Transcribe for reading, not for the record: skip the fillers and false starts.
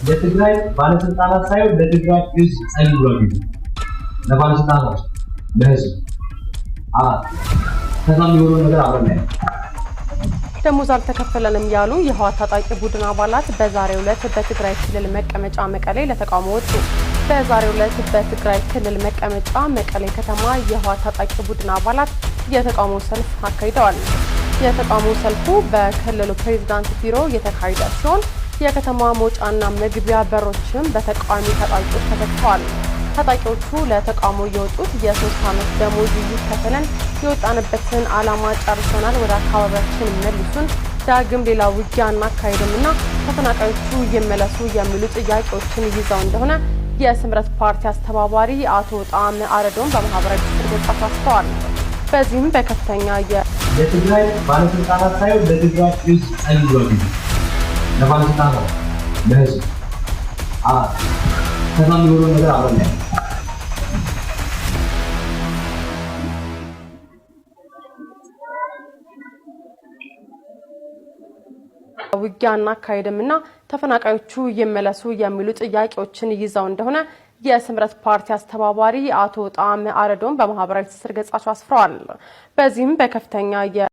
ለትግራይ ባለስልጣናት ሳይሆን ለትግራይ ህዝብ ጸልዩ ለባለስልጣናት ለህዝብ ከዛም የሆነው ነገር አብረን ደሞዝ አልተከፈለንም ያሉ የህወሓት ታጣቂ ቡድን አባላት በዛሬው ዕለት በትግራይ ክልል መቀመጫ መቀሌ ለተቃውሞ ወጡ። በዛሬው ዕለት በትግራይ ክልል መቀመጫ መቀሌ ከተማ የህወሓት ታጣቂ ቡድን አባላት የተቃውሞ ሰልፍ አካሂደዋል። የተቃውሞ ሰልፉ በክልሉ ፕሬዝዳንት ቢሮ የተካሄደ ሲሆን የከተማ መውጫና መግቢያ በሮችም በተቃዋሚ ታጣቂዎች ተዘግተዋል። ታጣቂዎቹ ለተቃውሞ የወጡት የ3 ዓመት ደሞዝ ይከፈለን፣ የወጣንበትን ዓላማ ጨርሰናል፣ ወደ አካባቢያችን መልሱን፣ ዳግም ሌላ ውጊያ እናካሄድምና ተፈናቃዮቹ ይመለሱ የሚሉ ጥያቄዎችን ይዘው እንደሆነ የስምረት ፓርቲ አስተባባሪ አቶ ጣዕመ አረዶም በማህበራዊ ድረገጻቸው አስተዋል። በዚህም በከፍተኛ የትግራይ ባለስልጣናት ሳይሆን ለትግራይ ህዝብ ጸልዩ ለባለስልጣናት ለህዝብ ከዛም የሆነው ነገር አብረን ውጊያ እናካሄድምና ተፈናቃዮቹ ይመለሱ የሚሉ ጥያቄዎችን ይዘው እንደሆነ የስምረት ፓርቲ አስተባባሪ አቶ ጣዕመ አረዶም በማህበራዊ ትስስር ገጻቸው አስፍረዋል። በዚህም በከፍተኛ